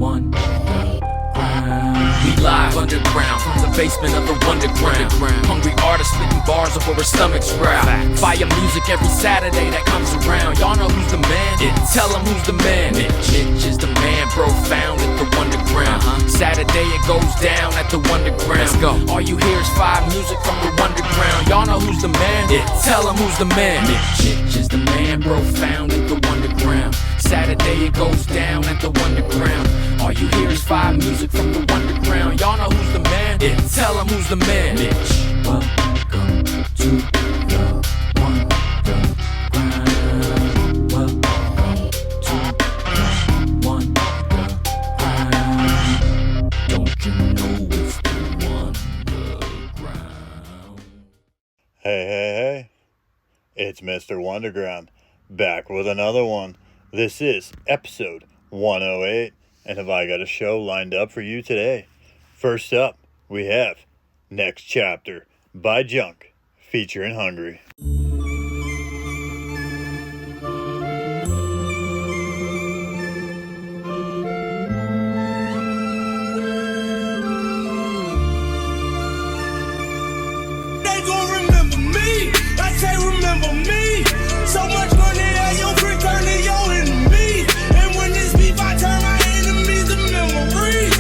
Wunderground. We live underground from the basement of the Wunderground. Hungry artists spitting bars before our stomachs growl. Fire music every Saturday that comes around. Y'all know who's the man? Tell them who's the man. Mitch is the man, bro, found at the Wunderground. Saturday it goes down at the Wunderground. Let's go. All you hear is fire music from the Wunderground. Y'all know who's the man? Tell them who's the man. Mitch is the man, bro, found at the Wunderground. Saturday it goes down at the Wunderground. All you hear is fire music from the Wunderground. Y'all know who's the man? Tell them who's the man. Mitch, welcome to the Wunderground. Welcome to the Wunderground. Don't you know it's the Wunderground? Hey. It's Mr. Wunderground, back with another one. This is episode 108, and have I got a show lined up for you today. First up, we have Next Chapter by Junk, featuring Hungry. They gon' remember me, I say remember me. So much money that your friend turn to your enemy. And when this beef, I turn my enemies to memories.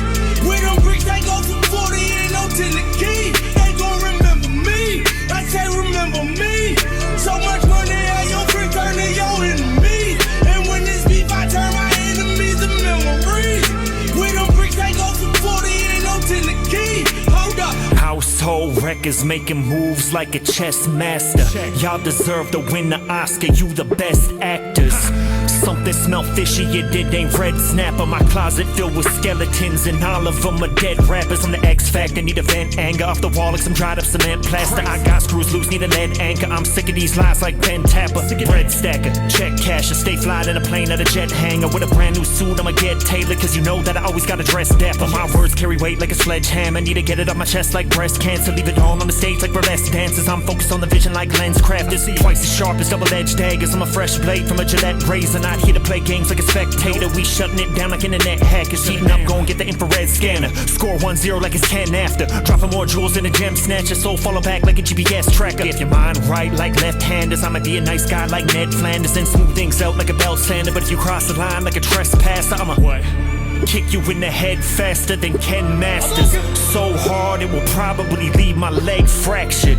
With them bricks, they go to 40 and no to the key. They gon' remember me, I say remember me. So much money that your friend turn to your enemy. And when this beef, I turn my enemies to memories. With them bricks, they go to 40 and no to the key. Hold up. Household records making moves like a chess master. Y'all deserve to win the Oscar, you the best actors. Something smell fishy, it ain't red snapper. My closet filled with skeletons and all of them are dead rappers. I'm the X Factor, need a vent anger off the wall like some dried up cement plaster. I got screws loose, need a lead anchor. I'm sick of these lies like Ben Tapper. Bread stacker, check casher, stay flying in a plane at a jet hangar. With a brand new suit, I'ma get tailored, cause you know that I always gotta dress dapper. My words carry weight like a sledgehammer, need to get it off my chest like breast cancer. Leave it all on the stage like burlesque dancers. I'm focused on the vision like lens crafters. Twice as sharp as double-edged daggers. I'm a fresh blade from a Gillette razor. Not here to play games like a spectator. We shutting it down like internet hackers. Heating up, go and get the infrared scanner. Score 1-0 like it's 10 after. Dropping more jewels than a gem snatcher. So follow back like a GPS tracker. If your mind right like left-handers, I'ma be a nice guy like Ned Flanders and smooth things out like a belt sander. But if you cross the line like a trespasser, I'ma kick you in the head faster than Ken Masters. So hard it will probably leave my leg fractured.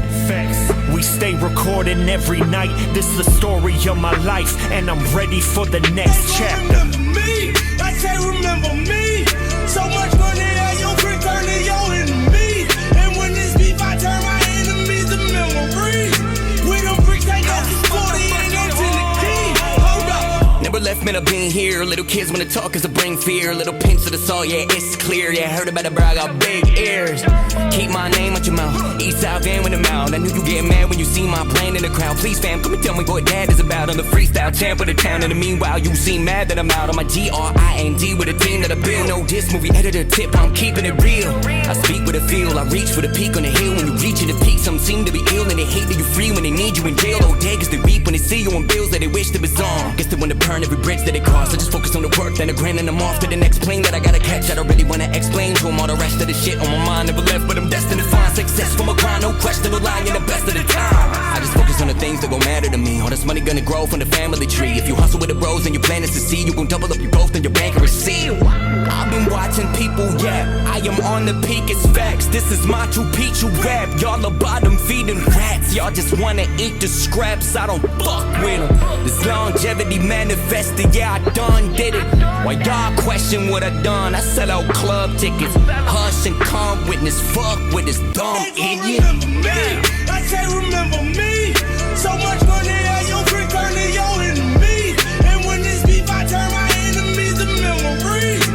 We stay recording every night. This is the story of my life, and I'm ready for the next chapter. Remember me, I say remember me. So much money that your friend turn to your enemy. And when this beef, I turn my enemies to memories. With them bricks, they go to 40 and no to the key. Hold up. Never left, man, I've been here. Little kids wanna talk cause I bring fear. Little pinch of the salt, yeah, it's clear. Yeah, heard about it, bro, I got big ears. Keep my name out your mouth. Eastside van with a mouth. I knew you get mad when you see my plan in the crowd. Please, fam, come and tell me what that is about. On the freestyle champ of the town. In the meanwhile, you seem mad that I'm out on my GRIND with a team that I build. No diss movie editor tip, I'm keeping it real. I speak with a feel, I reach for the peak on the hill. When you reach in the peak, some seem to be ill. And they hate that you free when they need you in jail. Oh, daggers they reap when they see you on bills that they wish that was on. Guess they wanna burn every bridge that they cross. I just focus on the work, then the grind, and I'm off to the next plane that I gotta catch. I don't really wanna explain to them all the rest of the shit on my mind. Never left, but I'm destined to find success from a grind. No question, no lying, the best of the time. I just focus on the things that gon' matter to me. All this money gonna grow from the family tree. If you hustle with the bros and your plan is to see, you gon' double up your growth and your bank will receive. I've been watching people, yeah, I am on the peak, it's facts. This is Machu Picchu rap. Y'all are bottom feeding rats. Y'all just wanna eat the scraps, I don't fuck with them. This longevity manifested, yeah, I done did it. Why y'all question what I done? I sell out club tickets. Hush and calm witness, fuck with this dumb idiot. Remember me, I say remember me. So much money that your friend turn to your enemy. And when this beef, I turn my enemies to memories.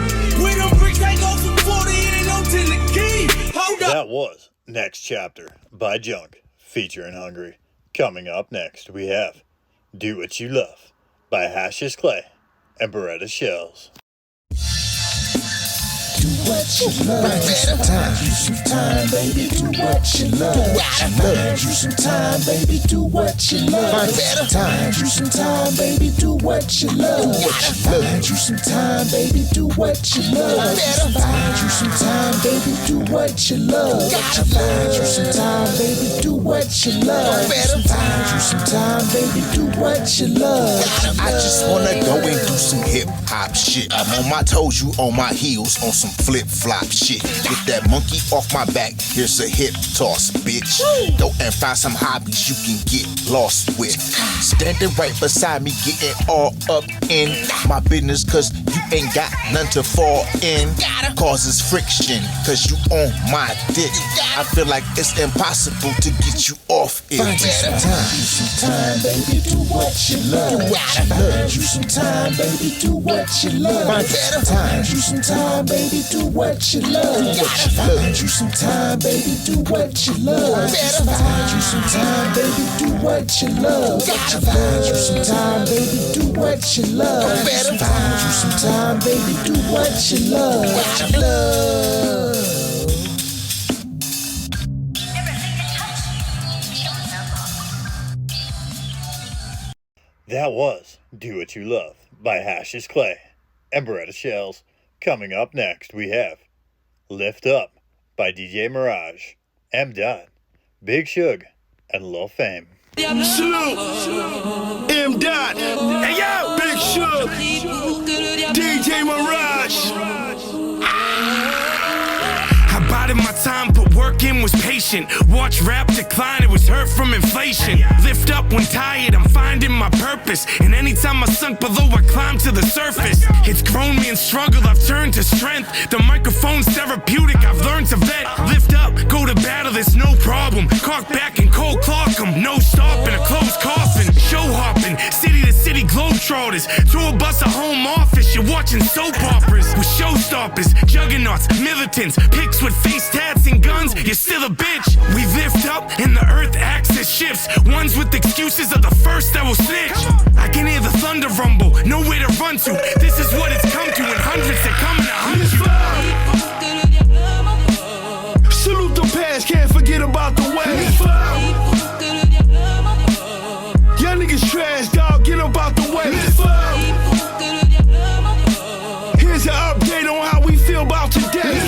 With them bricks, they go to 40 and no to the key. Hold up. That was Next Chapter by Junk, featuring Hungry. Coming up next, we have Do What You Love by Hashous Clay and Beretta Shells. Do what you love. Find you some time, baby, do what you love. Find you some time, baby, do what you love. Find you some time, baby, do what you love. Find you some time, baby, do what you love. Find you some time, baby, do what you love. Find you some time, baby, do what you love. Find you some time, baby, do what you love. I just wanna go and do some hip hop shit. I'm on my toes, you on my heels, on some flip flop shit. Get that monkey off my back, here's a hip toss, bitch. Go and find some hobbies you can get lost with. Standing right beside me, getting all up in my business, cause you ain't got none to fall in. Causes friction, cause you on my dick. I feel like it's impossible to get you off it. Find you some time, baby, do what you love. Find you some time, baby, do what you love. Find you some time, baby, do what you love. Find you some time, baby, do what you love. Find you some time, baby, do what you love. Find you some time, baby, do what you love. Find you some time, baby, do what you love. That was Do What You Love by Hashous Clay and Beretta Shells. Coming up next, we have Lift Up by DJ Mirage, M. Dot, Big Shug, and Lil Fame. Salute, M. Dot, hey yo, Big Shug, DJ Mirage. I bided my time, but working was patient. Watch rap decline, it was hurt from inflation. Lift up when tired, I'm finding my purpose. And anytime I sunk below, I climb to the surface. It's grown me in struggle, I've turned to strength. The microphone's therapeutic, I've learned to vet. Lift up, go to battle, there's no problem. Cock back and cold clock 'em. No stopping, a closed coffin. Show hopping, city to city globetrotters. Tour bus a home office, you're watching soap operas. With showstoppers, juggernauts, militants. Pics with face tats and guns, you're still a bitch. We lift up and the earth axis shifts. Ones with excuses are the first that will snitch. I can hear the thunder rumble, nowhere to run to. This is what it's come to, and hundreds that come in 100. Salute the past, can't forget about the way. Y'all niggas trash, dog, get about the way. Here's an update on how we feel about today.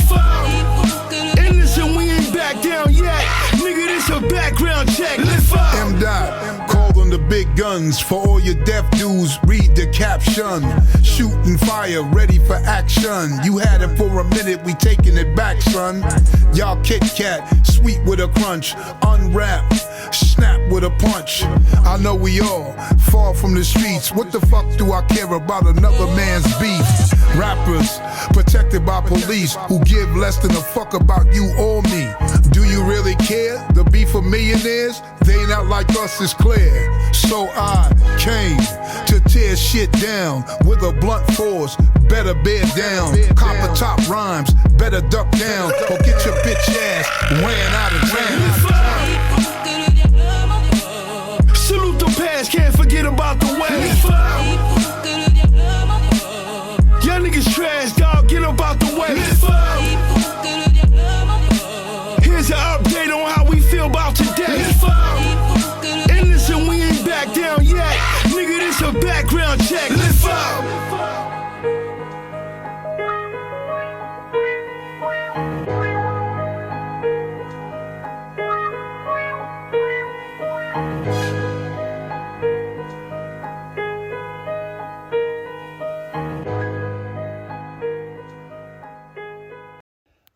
And listen, we ain't back down yet. Nigga, this a background check. Lift up. M. Dot, call on the big guns. For all your deaf dudes, read the caption. Shooting fire, ready for action. You had it for a minute, we taking it back, son. Y'all Kit Kat, sweet with a crunch. Unwrap, snap with a punch. I know we all fall from the streets. What the fuck do I care about another man's beef? Rappers, protected by police, who give less than a fuck about you or me. Do you really care? The beef for millionaires? They not like us, is clear. So I came to tear shit down with a blunt force. Better bear down. Copper top rhymes, better duck down. Or get your bitch ass ran out of town. Salute the past, can't forget about the way. Y'all niggas trash, dog, get about the way. Here's an update on how we feel about today. And listen, we ain't back down yet. Nigga, this a background check. Lift up.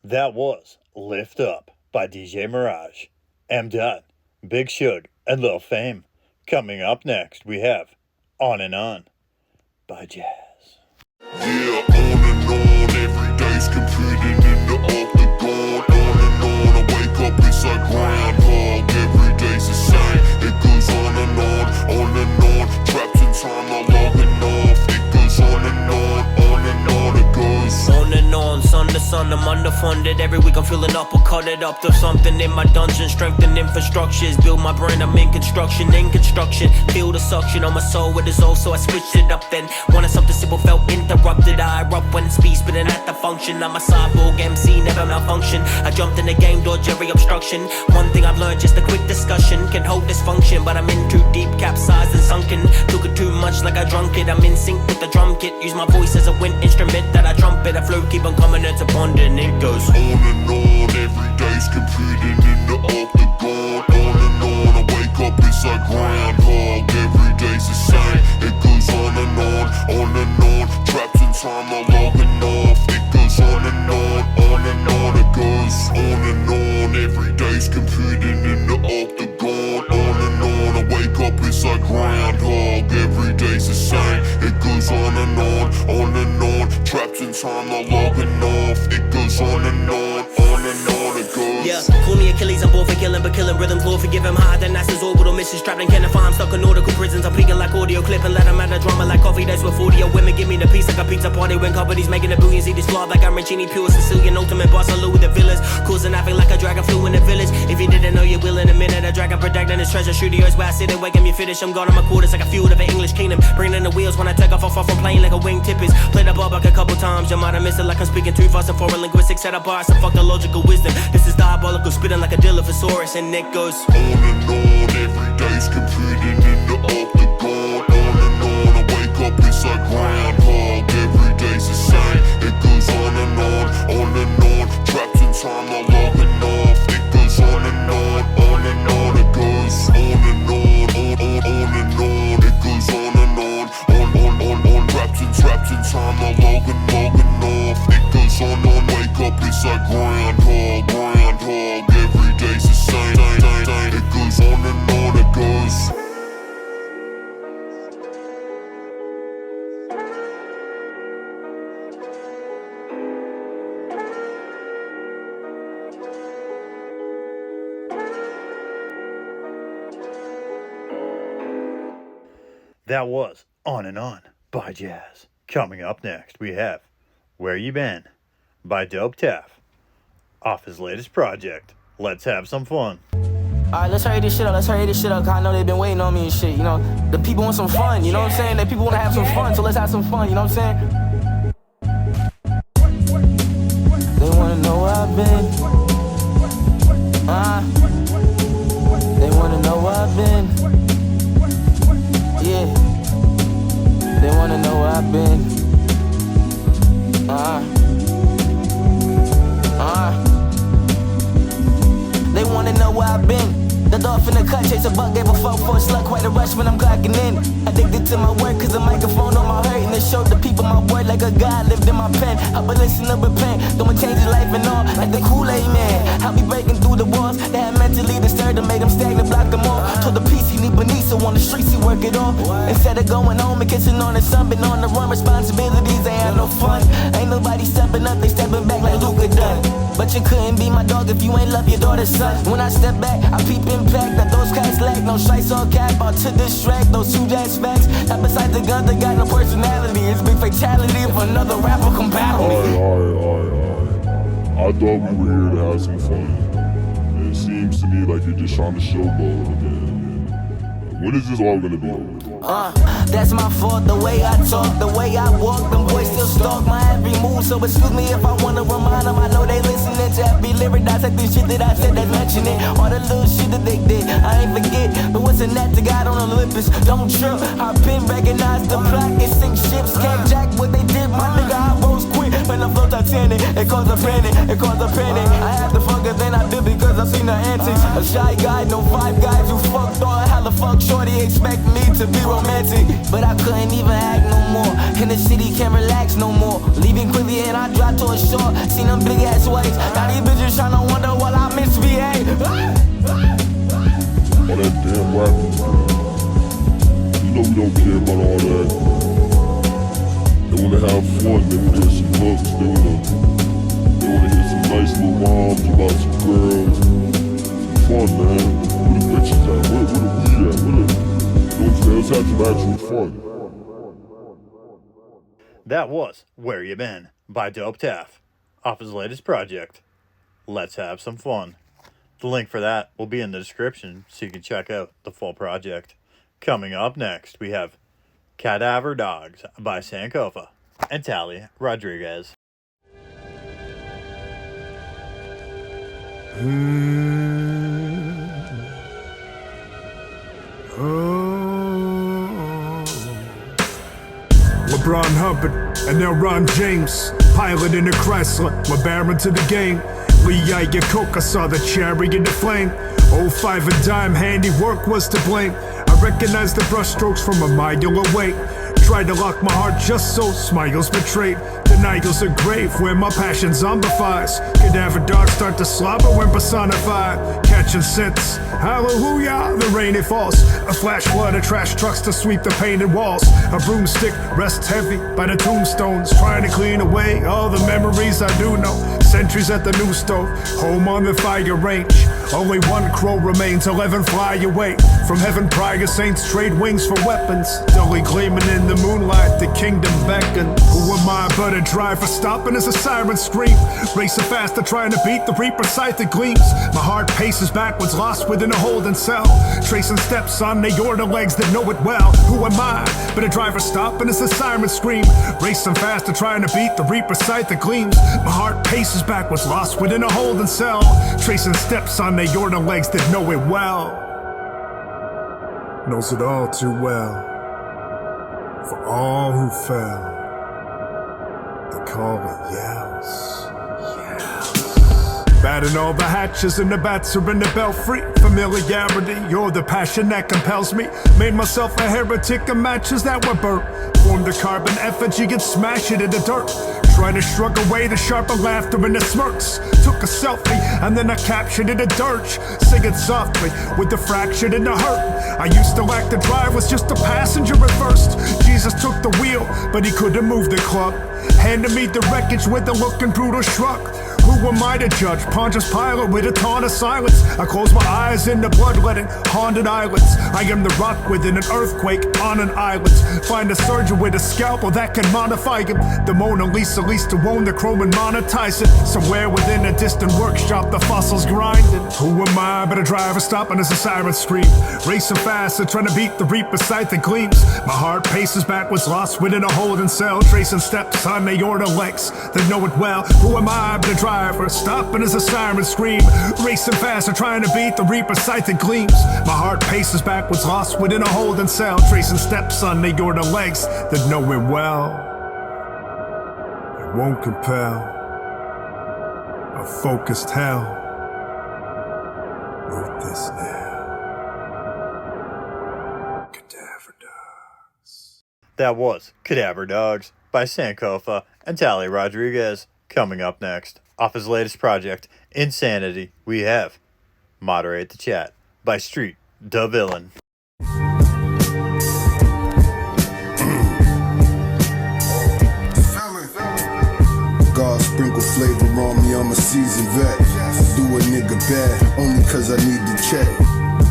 That was Lift Up by DJ Mirage, M. Dot, Big Shug, and Lil Fame. Coming up next, we have On and On by Jazz. Yeah, on and on, every day's competing in the octagon. On and on, I wake up, it's like groundhog. Every day's the same, it goes on and on, trapped in time, I'm logging off. It goes on and on, it goes On and on, sun to sun, I'm underfunded. Every week I'm filling up or cut it up. There's something in my dungeon, strengthen infrastructures. Build my brain, I'm in construction. Feel the suction on my soul with his old, so I switched it up then. Wanted something simple, felt interrupted. I erupt when speed, spitting at the function. I'm a cyborg MC, never malfunction. I jumped in the game, dodge every obstruction. One thing I've learned, just a quick discussion can hold dysfunction, but I'm in too deep, capsized and sunken. Took it too much like I drunk it. I'm in sync with the drum kit. Use my voice as a wind instrument that I trumpet. A flow keep on coming into bond and it goes on and on. Every day's competing in the octagon. On and on. I wake up, it's like groundhog. Every day's the same. It goes on and on and on. Trapped in time, I'm logging off. It goes on and on and on. It goes on and on. Every day's competing in the octagon. On and on. I wake up, it's like groundhog. Every day's the same. It goes on and on. Trapped in time, I'm logging off. It goes on and on it goes. Yeah, call me Achilles, I'm born for killing, but killing rhythms, Lord forgive him higher than NASA's orbital missions. Trapped in Kenneth, I'm stuck in nautical prisons. I'm peeking like audio clip and let them add a drama like coffee. That's with 40 women give me the piece like a pizza party when companies making the billions. Eat this club like I'm Mancini, pure Sicilian, ultimate boss, I with the villas. Causing havoc like a dragon flew in the village. If you didn't know, you will in a minute. A dragon protecting his treasure studios where I sit and wake him, you finish. I'm guarding my quarters like a feud of an English kingdom. Bringing in the wheels when I take off from plane like a wingtip is. Played the ball back a couple times, you might have missed it like I'm speaking too fast and foreign linguistics. Set up bars and fuck the logical wisdom. This is diabolical, spitting like a Dilophosaurus, and it goes on and on. Every day's competing in the octagon. On and on. I wake up, it's like groundhog. Every day's the same. It goes on and on. Trapped in time, I'm logging off. It goes on and on. It goes on and on. It goes on and on. Trapped in time, I'm logging off. It goes on. Wake up, it's like groundhog. Every day's the same. It goes on and on. It goes. That was On and On by Jazz. Coming up next, we have Where You Been by Dope Taff off his latest project. Let's have some fun. Alright, let's hurry this shit up, cause I know they've been waiting on me and shit, you know. The people want some fun, you know what I'm saying? The people want to have some fun, so let's have some fun, you know what I'm saying? They wanna know where I've been. They wanna know where I've been. Yeah. They wanna know where I've been. They wanna know where I've been. The dog finna cut, chase a buck, gave a fuck for a slut, quite a rush when I'm clocking in. Addicted to my work, cause the microphone on my hurt, and it showed the people my word like a god lived in my pen. I been listening with pain, gonna change his life and all, like the Kool-Aid man. I be breaking through the walls, that had mentally disturbed him, made him stagnant, blocked them all. Told the piece he need beneath, so on the streets he work it off. Instead of going home and kissing on the sun, been on the run, responsibilities, they ain't no fun. Ain't nobody stepping up, they stepping back like Luka done. But you couldn't be my dog if you ain't love your daughter's son. When I step back, I peep impact, that those cats lack, no shites or cap, out to distract, those huge ass facts. That besides the gun, they got no personality. It's big fatality if another rapper come battle me. Alright. I thought we were here to have some fun. It seems to me like you're just trying to showboat again. When is this all gonna be over? That's my fault, the way I talk, the way I walk, them boys still stalk my every move, so excuse me if I wanna remind them, I know they listening to every lyric, dissect the shit that I said that's mentioning, all the little shit that they did, I ain't forget, but what's in that to God on Olympus, don't trip, I've been recognized the plot, it sink ships, can't jack what they did, my nigga, I rose quick, when I flow Titanic, it caused a panic, I had to fuck her, then I did because I seen her antics, a shy guy, no 5 guys who fucked all, hella fuck shorty, expect me to be romantic, but I couldn't even act no more. In the city, can't relax no more. Leaving quickly and I dropped to a shore. Seen them big ass waves. Now these bitches tryna wonder while I misbehave. All that damn rapping, you know we don't care about all that. They wanna have fun, they wanna hear some hooks, they wanna hear some nice little rhymes about some girls. Some fun, man. Where the bitches at? Where the weed at? Let's have some actual fun. That was Where You Been by Dope Taff off his latest project, Let's Have Some Fun. The link for that will be in the description so you can check out the full project. Coming up next, we have Cadaver Dogs by Sankofa and Tali Rodriguez. LeBron Hubbard and now Ron James, pilot in a Chrysler, LeBaron to the game. Lee Iacocca saw the chariot in the flame. 05 and dime handiwork was to blame. I recognized the brushstrokes from a mile away. Tried to lock my heart just so smiles betrayed. Denials are grave where my passion zombifies. Cadaver dogs start to slobber when personified. Catching scents, hallelujah, the rain it falls. A flash flood of trash trucks to sweep the painted walls. A broomstick rests heavy by the tombstones, trying to clean away all the memories I do know. Sentries at the new stove, home on the fire range. Only one crow remains, 11 fly away. From heaven prior saints trade wings for weapons. Dully gleaming in the moonlight, the kingdom beckons. Who am I but a driver stopping as a siren scream? Racing faster trying to beat the reaper sight that gleams. My heart paces backwards, lost within a holding cell. Tracing steps on the order legs that know it well. Who am I but a driver stopping as a siren scream? Racing faster trying to beat the reaper sight that gleams. My heart paces backwards, lost within a holding cell. Tracing steps on the order legs that know it well. Knows it all too well. For all who fell, they call it yells. Batting all the hatches and the bats are in the belfry. Familiarity, you're the passion that compels me. Made myself a heretic of matches that were burnt. Formed a carbon effigy and smash it in the dirt. Try to shrug away the sharper laughter and the smirks. Took a selfie and then I captured it a dirge. Singing softly with the fraction and the hurt. I used to lack the drive, was just a passenger at first. Jesus took the wheel, but he couldn't move the club. Handed me the wreckage with a look and brutal shrug. Who am I to judge? Pontius Pilate with a taunt of silence. I close my eyes in the bloodletting haunted islands. I am the rock within an earthquake on an island. Find a surgeon with a scalpel that can modify him. The Mona Lisa least to own the chrome and monetize it. Somewhere within a distant workshop the fossils grinding. Who am I but a driver stopping as a siren scream? Racing fast and trying to beat the reaper sight that gleams. My heart paces backwards, lost within a holding cell. Tracing steps on the order legs that know it well. Who am I but a driver stopping as a siren scream? Racing fast and trying to beat the reaper sight that gleams. My heart paces backwards, lost within a holding cell. Tracing steps on the order legs that know it well. It won't compel a focused hell. Wrote this now. Cadaver Dogs. That was Cadaver Dogs by Sankofa and Tali Rodriguez. Coming up next, off his latest project, Insanity, we have Moderate the Chat by Street Da Villain. God sprinkle flavor on me, I'm a seasoned vet. Do a nigga bad, only cause I need to check.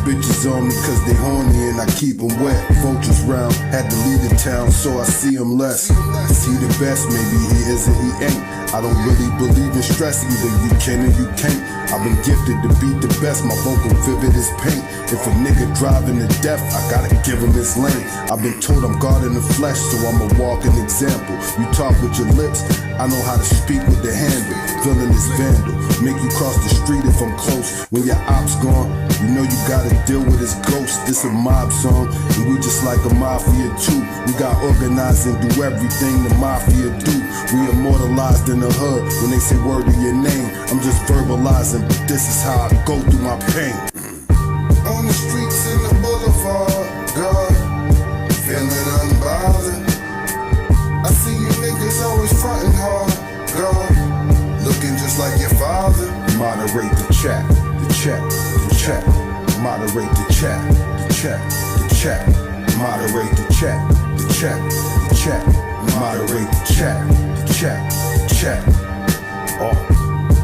Bitches on me cause they horny and I keep them wet. Vultures round, had to leave the town so I see him less. Is he the best? Maybe he isn't, he ain't. I don't really believe in stress, either you can or you can't. I've been gifted to be the best, my vocal vivid as paint. If a nigga driving to death, I gotta give him his lane. I've been told I'm God in the flesh, so I'm a walking example. You talk with your lips, I know how to speak with the handle. Villain is vandal, make you cross the street if I'm close. When your op's gone, you know you gotta deal with his ghost. This a mob song, and we just like a mafia too. We got organized and do everything the mafia do. We immortalized in the hood when they say word to your name. I'm just verbalizing, but this is how I go through my pain. On the streets in the boulevard, God, feeling unbothered. I see you niggas always frontin' hard, God, looking just like your father. Moderate the chat, the chat, the chat. Moderate the chat, the chat, the chat. Moderate the chat, the chat, the chat. Moderate the chat, the chat, the chat. Oh,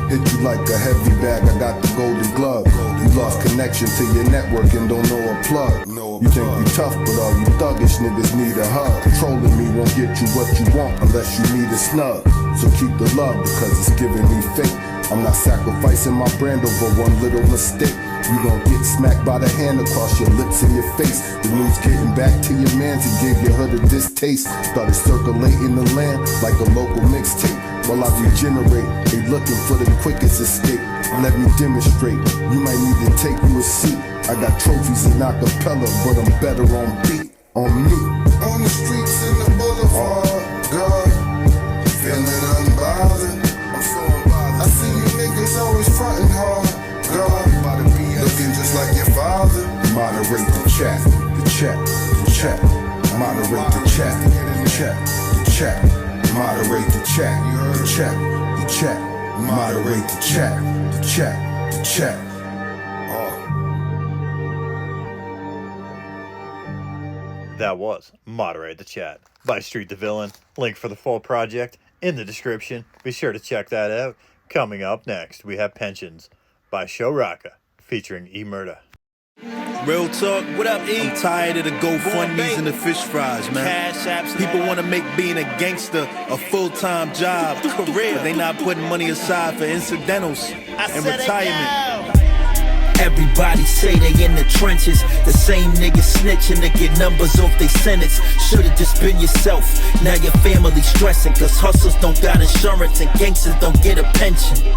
hit you like a heavy bag, I got the golden glove. You lost connection to your network and don't know a plug. You think you tough, but all you thuggish niggas need a hug. Controlling me won't get you what you want unless you need a snug. So keep the love because it's giving me fate. I'm not sacrificing my brand over one little mistake. You gon' get smacked by the hand across your lips and your face. The news getting back to your man to give your hood a distaste. Started circulating the land like a local mixtape. While I regenerate, they looking for the quickest escape. Let me demonstrate, you might need to take you a seat. I got trophies in acapella, but I'm better on beat, on me. On the streets and the boulevard, God, feeling unbothered. I'm so unbothered. I see you niggas always frontin' hard, God, looking just like your father. Moderate the chat, the chat, the chat. Moderate the chat, the chat, the chat. Moderate the chat, the chat, the chat. Moderate the chat, the chat, the chat. That was Moderate the Chat by Street the Villain. Link for the full project in the description. Be sure to check that out. Coming up next, we have Pensions by Showrocka featuring Murda. Real talk, what up, E? I'm tired of the GoFundMes and the fish fries, man. People want to make being a gangster a full-time job, career, but they not putting money aside for incidentals and retirement. Everybody say they in the trenches. The same niggas snitching to get numbers off they sentence. Should've just been yourself. Now your family stressing, cause hustlers don't got insurance and gangsters don't get a pension.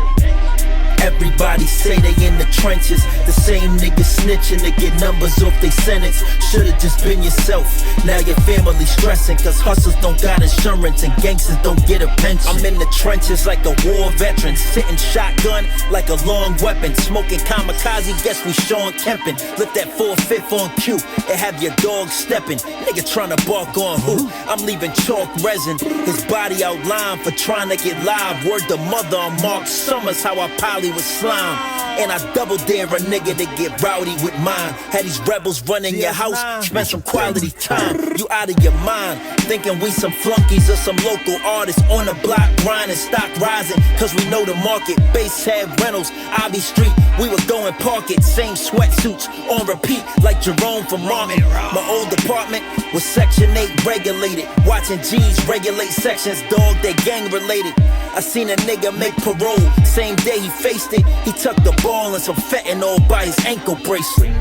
Everybody say they in the trenches. The same niggas snitching to get numbers off they sentence. Should've just been yourself. Now your family stressing, cause hustlers don't got insurance and gangsters don't get a pension. I'm in the trenches like a war veteran, sitting shotgun like a long weapon, smoking kamikaze, guess we Sean Kempin. Lift that 4/5 on cue and have your dog stepping. Nigga tryna bark on who? I'm leaving chalk resin. His body outlined for trying to get live. Word to mother on Mark Summers, how I poly with slime. And I double dare a nigga to get rowdy with mine. Had these rebels running your house, spend some quality time. You out of your mind, thinking we some flunkies or some local artists on the block grinding, stock rising, cause we know the market. Base head rentals, Ivy Street, we would go and park it. Same sweatsuits on repeat like Jerome from Martin. My old apartment was Section 8 regulated. Watching G's regulate sections, dog, they gang related. I seen a nigga make parole, same day he faced it. He tucked the ball and some fentanyl by his ankle bracelet.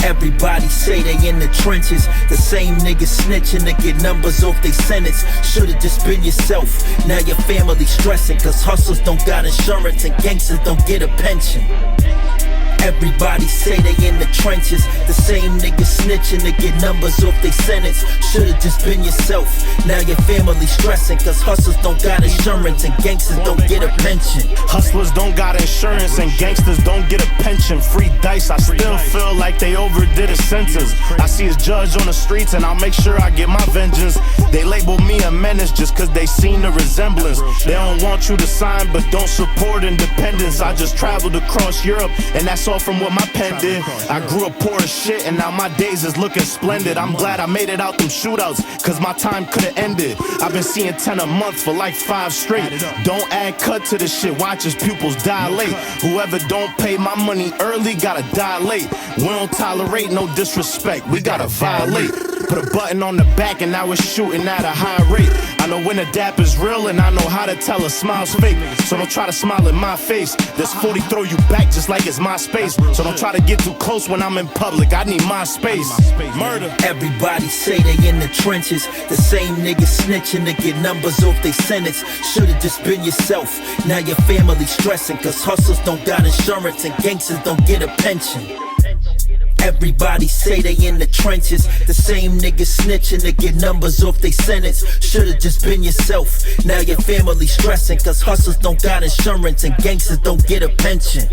Everybody say they in the trenches. The same niggas snitching to get numbers off they sentence. Should've just been yourself. Now your family stressing, cause hustlers don't got insurance and gangsters don't get a pension. Everybody say they in the trenches. The same niggas snitching to get numbers off they sentence. Should've just been yourself. Now your family stressing, cause hustlers don't got insurance and gangsters don't get a pension. Hustlers don't got insurance and gangsters don't get a pension. Free dice, I still feel like they overdid a sentence. I see his judge on the streets and I'll make sure I get my vengeance. They label me a menace just cause they seen the resemblance. They don't want you to sign but don't support independence. I just traveled across Europe and that's all from what my pen did. I grew up poor as shit and now my days is looking splendid. I'm glad I made it out them shootouts cause my time could've ended. I've been seeing 10 a month for like 5 straight. Don't add cut to the shit, watch his pupils dilate. Whoever don't pay my money early gotta die late. We don't tolerate no disrespect, we gotta violate. Put a button on the back and now it's shooting at a high rate. I know when a dap is real and I know how to tell a smile's fake. So don't try to smile in my face. This 40 throw you back just like it's my space. So don't try to get too close when I'm in public, I need my space. Murder. Everybody say they in the trenches. The same niggas snitching to get numbers off they sentence. Should've just been yourself. Now your family stressing, cause hustlers don't got insurance and gangsters don't get a pension. Everybody say they in the trenches. The same niggas snitching to get numbers off they sentence. Should've just been yourself. Now your family stressing, cause hustlers don't got insurance and gangsters don't get a pension.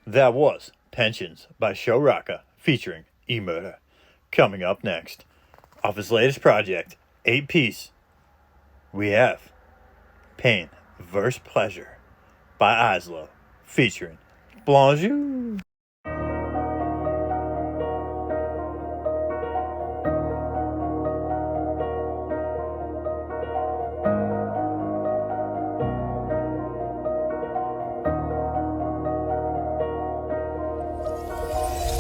That was Pensions by Showrocka featuring Murda. Coming up next, off his latest project, 8-piece, we have Pain vs. Pleasure by Eizlo, featuring Blonju.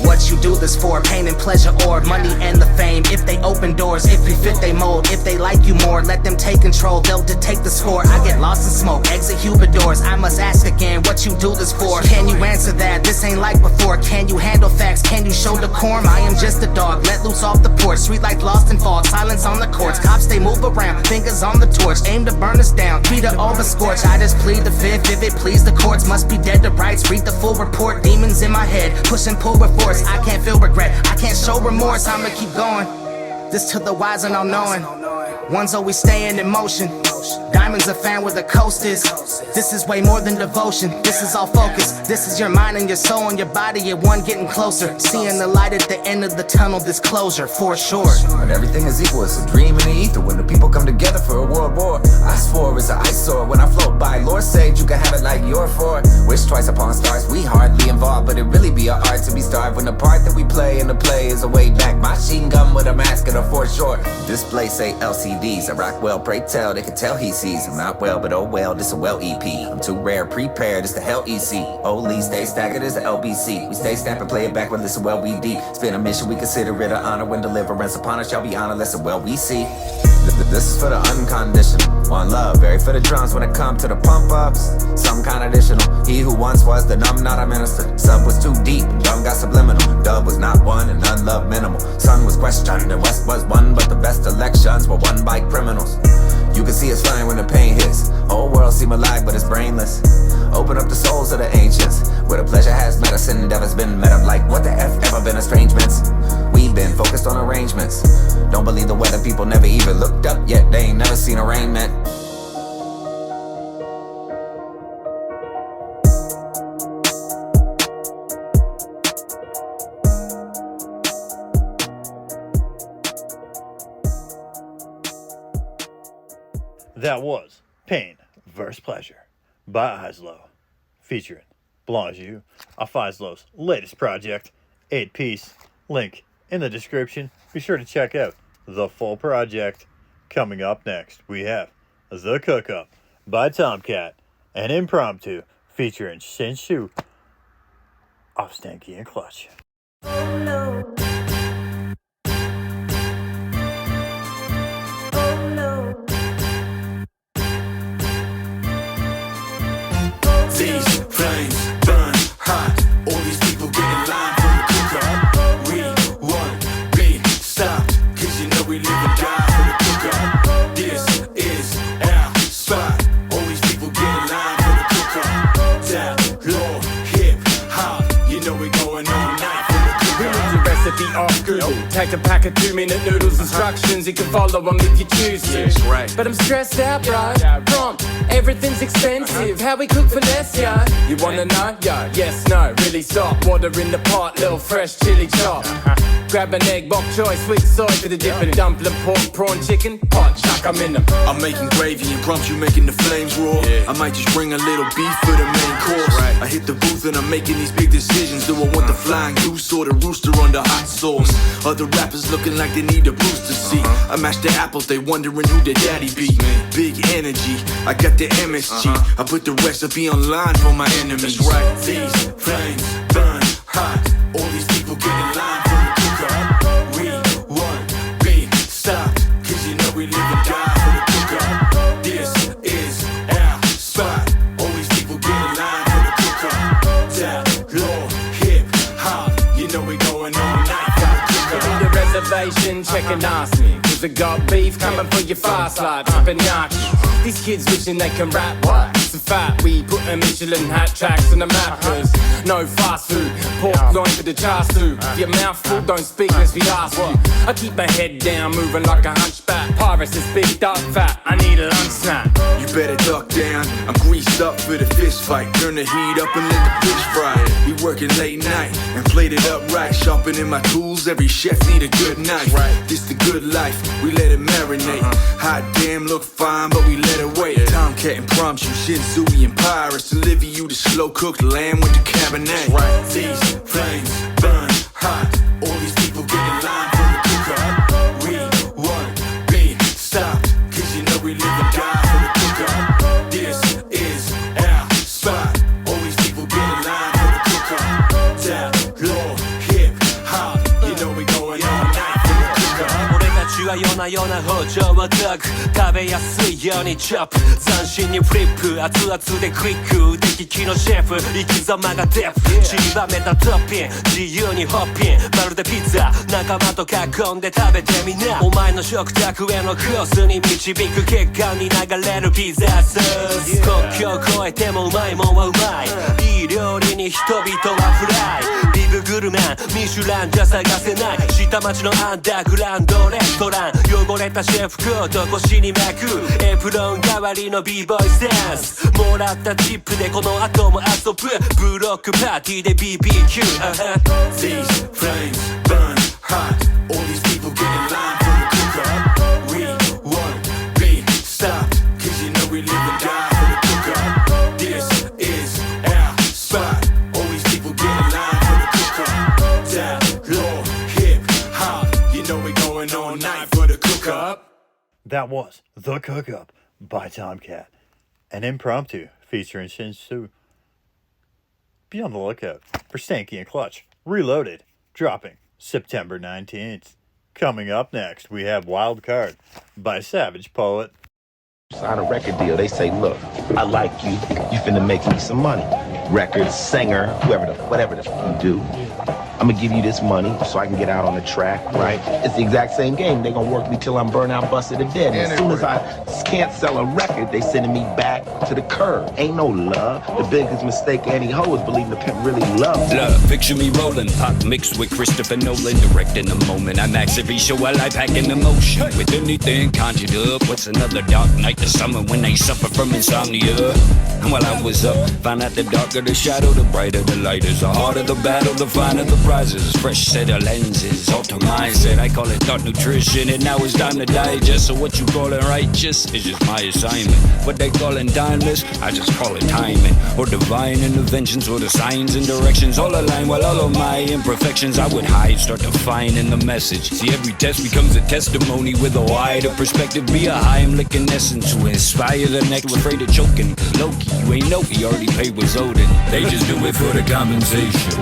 What you do this for, pain and pleasure or money and the fame. If they open doors, if you fit they mold. If they like you more, let them take control, they'll dictate the score. I get lost in smoke, exit humidors. I must ask again, what you do this for? Can you answer that? This ain't like before. Can you handle facts? Can you show decorum? I am just a dog, let loose off the porch. Street light lost and fog, silence on the courts. Cops they move around, fingers on the torch. Aim to burn us down, treat it over scorch. I just plead the fifth, if it please the courts. Must be dead to rights, read the full report. Demons in my head, push and pull with force. I can't feel regret, I can't show remorse. I'ma keep going, this to the wise and all-knowing. One's always staying in motion. Diamonds are found where the coast is. This is way more than devotion. This is all focus. This is your mind and your soul and your body at one getting closer. Seeing the light at the end of the tunnel, this closure for sure. When everything is equal, it's a dream in the ether. When the people come together for a world war, I swore it's an eyesore. When I float by, Lord sage, you can have it like you're for. Wish twice upon stars, we hardly involved, but it really be our art to be starved. When the part that we play in the play is a way back. Machine gun with a mask and a force short. Display say LCDs. I rock well, pray tell, they can tell he sees. I'm not well, but oh well, this a well EP. I'm too rare, prepared, it's the hell EC. Holy, stay staggered, it's the LBC. We stay snap and play it back when this a well we deep. It's been a mission, we consider it an honor. When deliverance upon us shall be honored, less well we see. This is for the unconditional. One love, very for the drums when it come to the pump ups. Some kind of additional. He who once was the numb, not a minister. Sub was too deep, dumb got subliminal. Dub was not one and none love minimal. Sun was questioned and West was one, but the best elections were won by criminals. You can see it's flying when the pain hits. Whole world seem alive, but it's brainless. Open up the souls of the ancients, where the pleasure has medicine, endeavor's been met up like what the F ever been estrangements. We've been focused on arrangements. Don't believe the weather, people never even looked up yet, they ain't never seen a rainment. That was Pain vs. Pleasure by Eizlo, featuring Blonju, off Eizlo's latest project, 8-piece. Link in the description. Be sure to check out the full project. Coming up next, we have The Cookup by Tomcat and Impromptu, featuring Shin off Stanky and Clutch. Oh no. These flames burn hot. All these people get in line for the cookup. We won't be stopped, cause you know we live and die for the cookup. This is our spot. All these people get in line for the cookup. That law, hip hop, you know we going all night for the cookup. We need the recipe off Google. Take a pack of 2-minute noodles instructions. You can follow them if you choose to. But I'm stressed out, bro. Prompt, everything's expensive. How we cook for less, yeah? You wanna know? Yeah, yes, no. Really stop. Water in the pot, little fresh chili chop. Grab an egg, bok choy, sweet soy for the dip and dumpling, pork, prawn, chicken, pot, chuck, I'm in them. I'm making gravy and Impromptu making the flames roar. I might just bring a little beef for the main course. I hit the booth and I'm making these big decisions. Do I want the flying goose or the rooster on the hot sauce? Other rappers looking like they need a booster seat. I mash the apples, they wondering who their daddy be. Big energy, I got the MSG. I put the recipe online for my enemies. These flames burn hot. All these people get in line for the cookup. We won't be stopped, cause you know we live and die for the cookup. This is our spot. All these people get in line for the cookup. That law, hip hop, you know we going all night for the cookup. Give me the reservation, check and ask me. Cause I got beef coming for your fast life, tapenaki. These kids wishing they can rap what? are fat. We put a Michelin hat tracks in the map. Cause no fast food, pork loin for the chasu. Your mouth full, don't speak unless we ask you. I keep my head down, moving like a hunchback. Pyrus is big, dark, fat. I need a lunch snack. You better duck down. I'm greased up for the fist fight. Turn the heat up and let the fish fry. We working late night and played it up right. Sharpening my tools, every chef need a good knife. This the good life, we let it marinate. Hot damn, look fine, but we let it wait. Tomcat, Impromptu, Shin, and Pyrus. Deliver you the slow cooked lamb with the Cabernet. These flames burn hot. All these people get in line for the cookup. We won't be stopped, cause you know we live and die for the cookup. This is our spot. All these people get in line for the cookup. Down, low, hip, hop. You know we going all night for the cookup. 俺たちは夜な夜な包丁を研ぐ食べやすいようにチョップ斬新にフリップ熱々でクイック腕利きのシェフ生き様がデフ散りばめたトッピング自由にホッピンまるでピザ仲間と囲んで食べてみなお前の食卓へのコースに導く血管に流れるピザソース国境を越えてもうまいもんはうまいいい料理に人々はフライビブグルマンミシュランじゃ探せない下町のアンダーグラウンドレストラン汚れたシェフコート腰に巻くエプロン代わりの b-boy スタンスもらったチップでこの後も遊ぶブロックパーティーで BBQ These flames burn hot. All these people get in line for the cookup. We won't be stopped, cause you know we live and die for the cookup. This is our spot. All these people get in line for the cookup. Down, low, hip, hop. You know we going all night for the cookup. That was The Cookup by Tomcat, an Impromptu featuring Shin. Be on the lookout for Stanky and Clutch Reloaded, dropping September 19th. Coming up next, we have Wild Card by Savage Poet. Sign a record deal, they say, look, I like you, you finna make me some money. Record, singer, whatever the fuck you do. I'm gonna give you this money so I can get out on the track, right? It's the exact same game. They gonna work me till I'm burnt out, busted to dead. And as soon as I can't sell a record, they sending me back to the curb. Ain't no love. The biggest mistake any hoe is believing the pimp really loves me. Love, picture me rolling, pop mixed with Christopher Nolan, direct in the moment. I max every show while I pack in emotion. With anything conjured up, what's another dark night to summer when they suffer from insomnia? And while I was up, found out the darker the shadow, the brighter the light is. The harder the battle, the finer the prizes. Fresh set of lenses, alter mindset. I call it thought nutrition, and now it's time to digest. So what you callin' righteous is just my assignment. What they callin' timeless, I just call it timing. Or divine interventions, or the signs and directions all align. While all of my imperfections I would hide, start to find in the message. See, every test becomes a testimony with a wider perspective. Be a Heimlich in essence to inspire the next. Afraid of choking, cause Loki, you ain't know he already paid what's owed. They just do it for the compensation.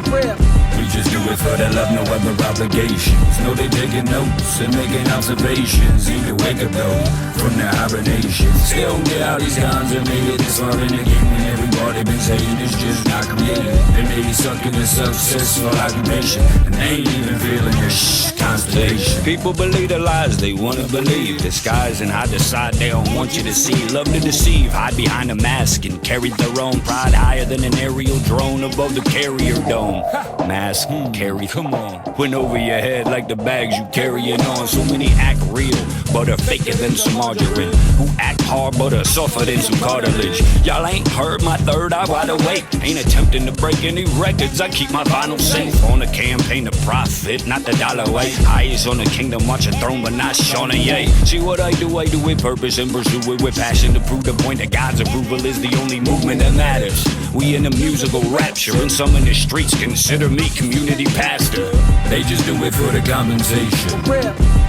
We just do it for the love, no other obligations. Know they taking notes and making observations. You can wake up though from the hibernation. Still don't get out these guns and made it this far in the game. And everybody been saying it's just not creative. They may be stuck in a successful occupation, and they ain't even feeling your constellation. People believe the lies they wanna believe. Disguise and hide the side they don't want you to see. Love to deceive, hide behind a mask and carry their own pride higher than an aerial drone above the carrier dome. Mask, carry, come on. Went over your head like the bags you carrying on. So many act real, but are faker than some margarine. Who act hard, but are softer than some cartilage. Y'all ain't heard my third eye wide awake. Ain't attempting to break any records. I keep my vinyl safe on a campaign to profit, not the dollar way. Eyes on the kingdom, watch a throne, but not Shauna Ye. See what I do with purpose and pursue it with passion to prove the point that God's approval is the only movement that matters. We in a musical rapture, and some in the streets consider me community pastor. They just do it for the compensation.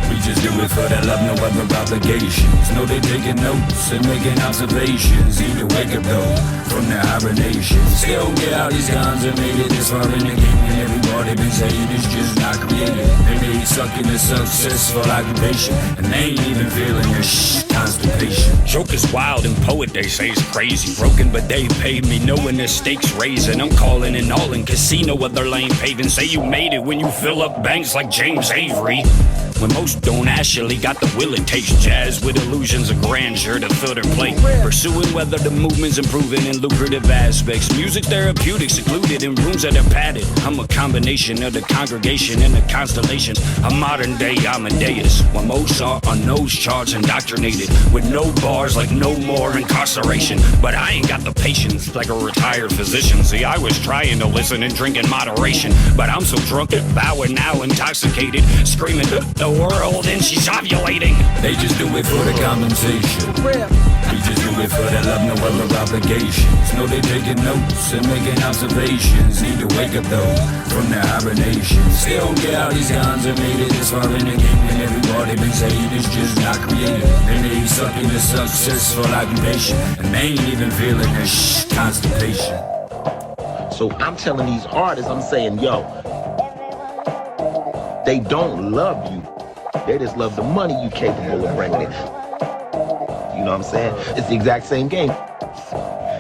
We just do it for the love, no other obligations. Know they taking notes and making observations. Either wake up though from the hibernation. Still don't get out these guns and made it this far in the game. And everybody been saying it's just not creative. They may be stuck in a successful occupation, and they ain't even feeling your constipation. Joke is wild and poet they say is crazy. Broken but they paid me knowing the stakes raising. I'm calling and all in casino other lane paving. Say you made it when you fill up banks like James Avery. when most don't actually got the will it takes. Jazz with illusions of grandeur to fill their plate, pursuing whether the movement's improving in lucrative aspects. Music therapeutic, secluded in rooms that are padded. I'm a combination of the congregation and the constellations. A modern day Amadeus, when most are on nose charts, indoctrinated with no bars, like no more incarceration. But I ain't got the patience like a retired physician. See, I was trying to listen and drink in moderation, but I'm so drunk that bowing now intoxicated, screaming the world and she's ovulating. They just do it for the compensation. We just do it for the love, no other obligations. No, they taking notes and making observations. Need to wake up though from their hibernations. They don't get how these guns are made it this far in the game, and everybody been saying it's just not creative. And they suck into successful occupation, and they ain't even feeling their constipation. So I'm telling these artists, I'm saying, yo, they don't love you. They just love the money you capable of bringing in. You know what I'm saying? It's the exact same game.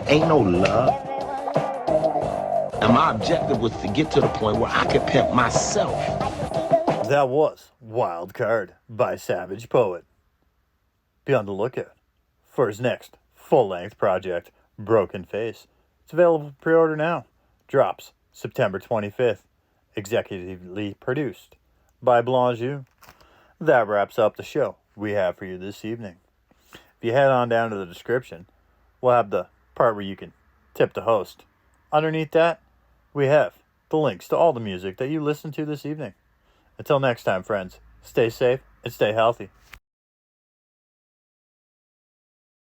Ain't no love. And my objective was to get to the point where I could pimp myself. That was Wild Card by Savage Poet. Be on the lookout for his next full-length project, Broken Face. It's available for pre-order now. Drops September 25th. Executively produced by Blonju. That wraps up the show we have for you this evening. If you head on down to the description, we'll have the part where you can tip the host. Underneath that, we have the links to all the music that you listened to this evening. Until next time, friends, stay safe and stay healthy.